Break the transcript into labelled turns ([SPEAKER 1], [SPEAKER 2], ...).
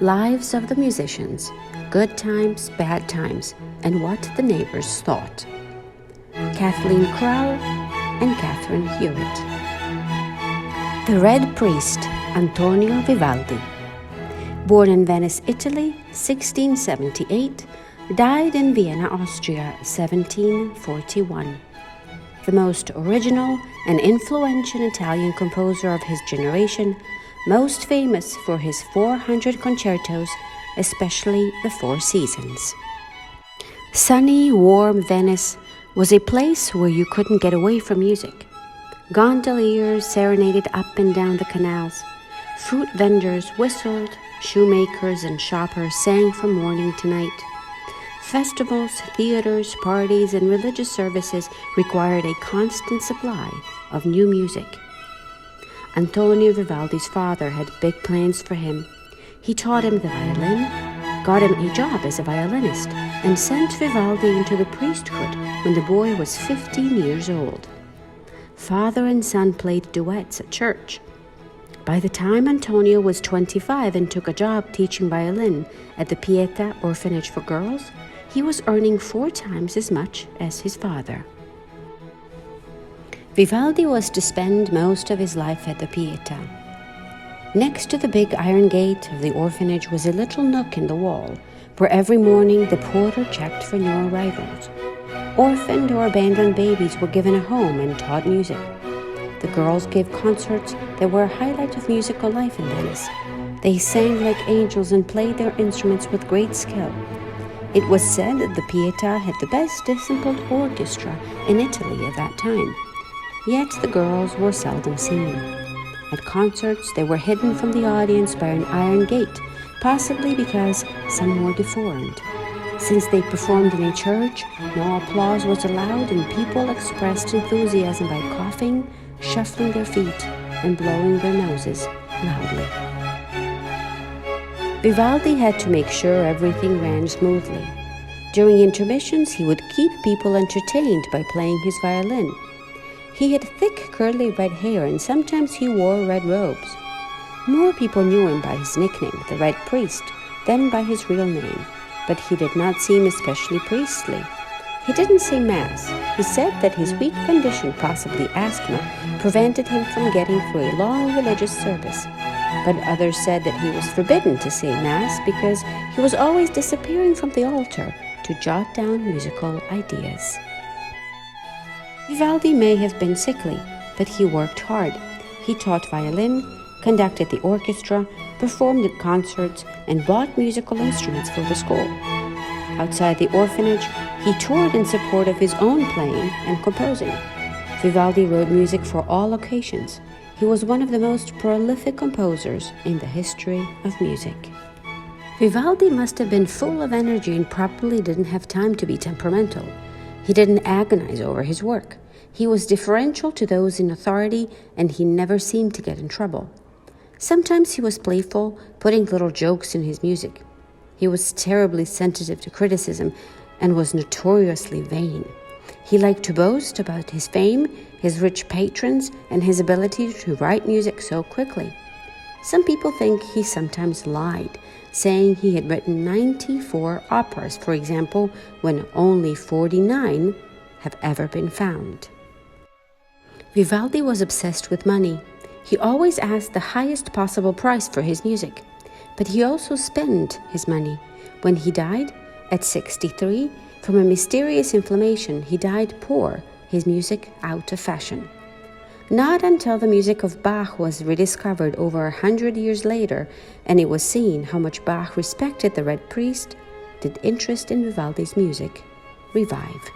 [SPEAKER 1] Lives of the Musicians, Good Times, Bad Times, and What the Neighbors Thought. Kathleen Crowell and Catherine Hewitt. The Red Priest, Antonio Vivaldi. Born in Venice, Italy, 1678, died in Vienna, Austria, 1741. The most original and influential Italian composer of his generation, most famous for his 400 concertos, especially the Four Seasons. Sunny, warm Venice was a place where you couldn't get away from music. Gondoliers serenaded up and down the canals. Fruit vendors whistled. Shoemakers and shoppers sang from morning to night. Festivals, theaters, parties, and religious services required a constant supply of new music. Antonio Vivaldi's father had big plans for him. He taught him the violin, got him a job as a violinist, and sent Vivaldi into the priesthood when the boy was 15 years old. Father and son played duets at church. By the time Antonio was 25 and took a job teaching violin at the Pietà Orphanage for Girls, he was earning 4 times as much as his father. Vivaldi was to spend most of his life at the Pietà. Next to the big iron gate of the orphanage was a little nook in the wall, where every morning the porter checked for new arrivals. Orphaned or abandoned babies were given a home and taught music. The girls gave concerts that were a highlight of musical life in Venice. They sang like angels and played their instruments with great skill. It was said that the Pietà had the best disciplined orchestra in Italy at that time. Yet the girls were seldom seen. At concerts, they were hidden from the audience by an iron gate, possibly because some were deformed. Since they performed in a church, no applause was allowed and people expressed enthusiasm by coughing, shuffling their feet, and blowing their noses loudly. Vivaldi had to make sure everything ran smoothly. During intermissions, he would keep people entertained by playing his violin. He had thick, curly red hair, and sometimes he wore red robes. More people knew him by his nickname, the Red Priest, than by his real name, but he did not seem especially priestly. He didn't say Mass. He said that his weak condition, possibly asthma, prevented him from getting through a long religious service. But others said that he was forbidden to say Mass because he was always disappearing from the altar to jot down musical ideas. Vivaldi may have been sickly, but he worked hard. He taught violin, conducted the orchestra, performed at concerts, and bought musical instruments for the school. Outside the orphanage, he toured in support of his own playing and composing. Vivaldi wrote music for all occasions. He was one of the most prolific composers in the history of music. Vivaldi must have been full of energy and probably didn't have time to be temperamental. He didn't agonize over his work. He was deferential to those in authority, and he never seemed to get in trouble. Sometimes he was playful, putting little jokes in his music. He was terribly sensitive to criticism and was notoriously vain. He liked to boast about his fame, his rich patrons, and his ability to write music so quickly. Some people think he sometimes lied, saying he had written 94 operas, for example, when only 49 have ever been found. Vivaldi was obsessed with money. He always asked the highest possible price for his music, but he also spent his money. When he died, at 63, from a mysterious inflammation, he died poor, his music out of fashion. Not until the music of Bach was rediscovered over 100 years later, and it was seen how much Bach respected the Red Priest, did interest in Vivaldi's music revive.